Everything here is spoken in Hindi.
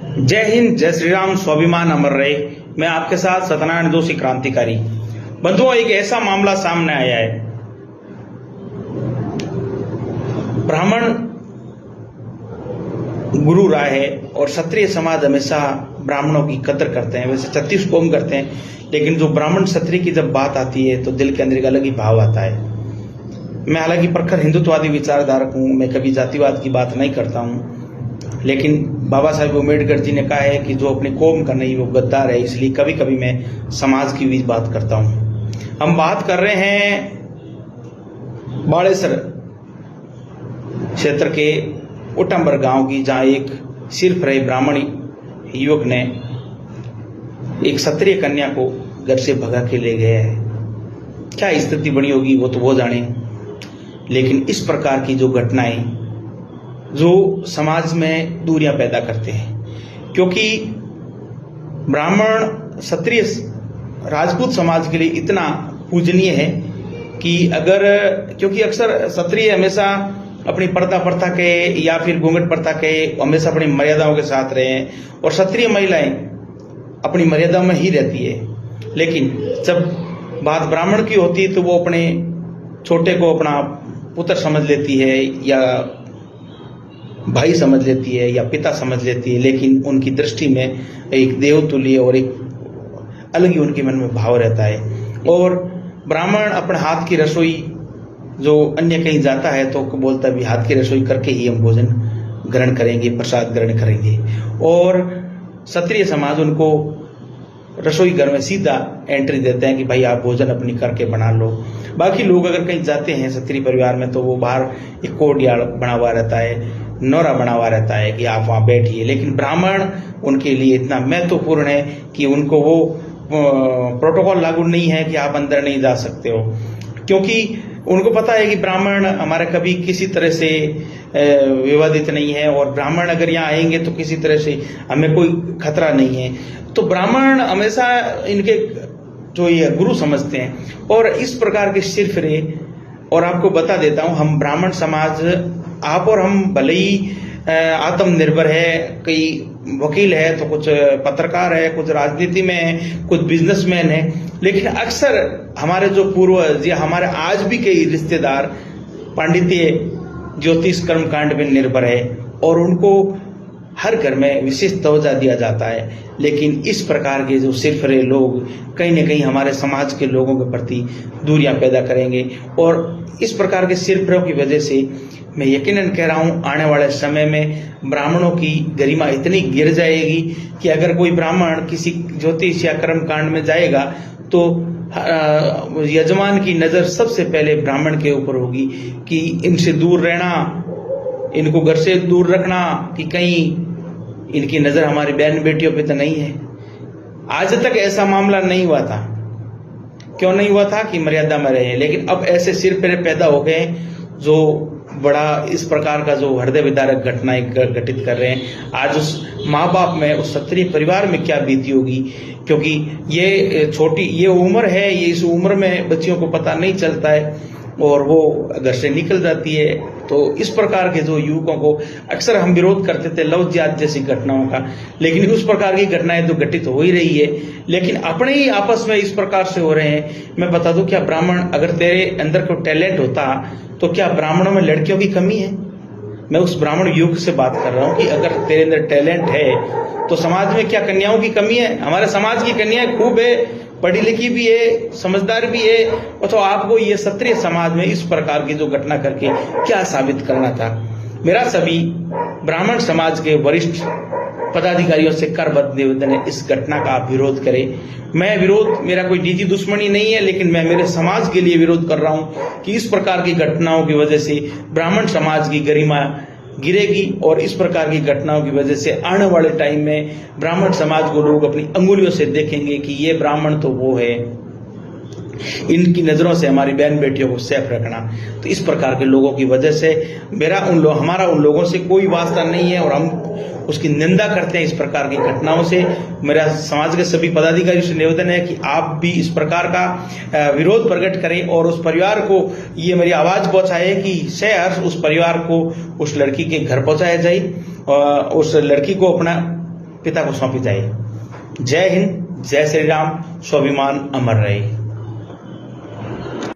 जय हिंद, जय श्री राम, स्वाभिमान अमर रहे। मैं आपके साथ सत्यनारायण जोशी क्रांतिकारी। बंधुओं, एक ऐसा मामला सामने आया है। ब्राह्मण गुरु राय है और क्षत्रिय समाज हमेशा ब्राह्मणों की कदर करते हैं। वैसे 36 कौम करते हैं, लेकिन जो ब्राह्मण क्षत्रिय की जब बात आती है तो दिल के अंदर एक अलग ही भाव आता है। मैं हालांकि प्रखर हिंदुत्ववादी विचारधारक हूं, मैं कभी जातिवाद की बात नहीं करता हूं, लेकिन बाबा साहेब अम्बेडकर जी ने कहा है कि जो अपनी कौम का नहीं वो गद्दार है, इसलिए कभी कभी मैं समाज की भी बात करता हूं। हम बात कर रहे हैं बाड़ेसर क्षेत्र के उटंबर गांव की, जहां एक सिर्फ रहे ब्राह्मण युवक ने एक क्षत्रिय कन्या को घर से भगा के ले गया है। क्या स्थिति बनी होगी वो तो वो जाने, लेकिन इस प्रकार की जो घटनाएं जो समाज में दूरियां पैदा करते हैं, क्योंकि ब्राह्मण क्षत्रिय राजपूत समाज के लिए इतना पूजनीय है कि अगर, क्योंकि अक्सर क्षत्रिय हमेशा अपनी पर्दा प्रथा के या फिर घूंघट प्रथा के हमेशा अपनी मर्यादाओं के साथ रहे हैं, और क्षत्रिय महिलाएं अपनी मर्यादा में ही रहती है। लेकिन जब बात ब्राह्मण की होती है तो वो अपने छोटे को अपना पुत्र समझ लेती है या भाई समझ लेती है या पिता समझ लेती है, लेकिन उनकी दृष्टि में एक देवतुल्य और एक अलग ही उनके मन में भाव रहता है। और ब्राह्मण अपने हाथ की रसोई, जो अन्य कहीं जाता है तो बोलता भी हाथ की रसोई करके ही हम भोजन ग्रहण करेंगे, प्रसाद ग्रहण करेंगे, और क्षत्रिय समाज उनको रसोई घर में सीधा एंट्री देते हैं कि भाई आप भोजन अपनी करके बना लो। बाकी लोग अगर कहीं जाते हैं क्षत्रिय परिवार में तो वो बाहर एक कोर्टयार्ड बना हुआ रहता है, नौरा बना हुआ रहता है कि आप वहां बैठिए, लेकिन ब्राह्मण उनके लिए इतना महत्वपूर्ण है कि उनको वो प्रोटोकॉल लागू नहीं है कि आप अंदर नहीं जा सकते हो, क्योंकि उनको पता है कि ब्राह्मण हमारा कभी किसी तरह से विवादित नहीं है, और ब्राह्मण अगर यहाँ आएंगे तो किसी तरह से हमें कोई खतरा नहीं है। तो ब्राह्मण हमेशा इनके जो ये गुरु समझते हैं, और इस प्रकार के सिर्फ रहे। और आपको बता देता हूं, हम ब्राह्मण समाज, आप और हम भले ही आत्मनिर्भर है, कई वकील है तो कुछ पत्रकार है, कुछ राजनीति में है, कुछ बिजनेसमैन है, लेकिन अक्सर हमारे जो पूर्वज या हमारे आज भी कई रिश्तेदार पांडित्य, ज्योतिष, कर्मकांड में निर्भर है, और उनको हर घर में विशेष तवज्जो दिया जाता है। लेकिन इस प्रकार के जो सिरफरे लोग कहीं न कहीं हमारे समाज के लोगों के प्रति दूरियां पैदा करेंगे, और इस प्रकार के सिरफरों की वजह से मैं यकीनन कह रहा हूं आने वाले समय में ब्राह्मणों की गरिमा इतनी गिर जाएगी कि अगर कोई ब्राह्मण किसी ज्योतिष या कर्मकांड में जाएगा तो यजमान की नजर सबसे पहले ब्राह्मण के ऊपर होगी कि इनसे दूर रहना, इनको घर से दूर रखना, कि कहीं इनकी नजर हमारी बहन बेटियों पे तो नहीं है। आज तक ऐसा मामला नहीं हुआ था। क्यों नहीं हुआ था? कि मर्यादा में रहे। लेकिन अब ऐसे सिर पैदा हो गए जो बड़ा इस प्रकार का जो हृदय विदारक घटनाएं घटित कर रहे हैं। आज उस माँ बाप में, उस क्षत्रिय परिवार में क्या बीती होगी, क्योंकि ये उम्र है, ये इस उम्र में बच्चियों को पता नहीं चलता है और वो घर से निकल जाती है। तो इस प्रकार के जो युवकों को अक्सर हम विरोध करते थे लव जिहाद जैसी घटनाओं का, लेकिन उस प्रकार की घटनाएं तो घटित हो ही रही है, लेकिन अपने ही आपस में इस प्रकार से हो रहे हैं। मैं बता दूं, क्या ब्राह्मण, अगर तेरे अंदर कोई टैलेंट होता तो क्या ब्राह्मणों में लड़कियों की कमी है? मैं उस ब्राह्मण युवक से बात कर रहा हूं कि अगर तेरे अंदर टैलेंट है तो समाज में क्या कन्याओं की कमी है? हमारे समाज की कन्याएं खूब है, पढ़ी लिखी भी है, समझदार भी है। तो आपको ये क्षत्रिय समाज में इस प्रकार की जो घटना करके क्या साबित करना था? मेरा सभी ब्राह्मण समाज के वरिष्ठ पदाधिकारियों से करबद्ध निवेदन है, इस घटना का आप विरोध करें। मेरा कोई निजी दुश्मनी नहीं है, लेकिन मैं मेरे समाज के लिए विरोध कर रहा हूं कि इस प्रकार की घटनाओं की वजह से ब्राह्मण समाज की गरिमा गिरेगी, और इस प्रकार की घटनाओं की वजह से आने वाले टाइम में ब्राह्मण समाज को लोग अपनी अंगुलियों से देखेंगे कि ये ब्राह्मण तो वो है, इनकी नजरों से हमारी बहन बेटियों को सेफ रखना। तो इस प्रकार के लोगों की वजह से हमारा उन लोगों से कोई वास्ता नहीं है, और हम उसकी निंदा करते हैं इस प्रकार की घटनाओं से। मेरा समाज के सभी पदाधिकारियों से निवेदन है कि आप भी इस प्रकार का विरोध प्रकट करें और उस परिवार को ये मेरी आवाज पहुंचाए कि सहर्ष उस परिवार को उस लड़की के घर पहुंचाया जाए, उस लड़की को अपना पिता को सौंपी जाए। जय हिंद, जय श्री राम, स्वाभिमान अमर रहे।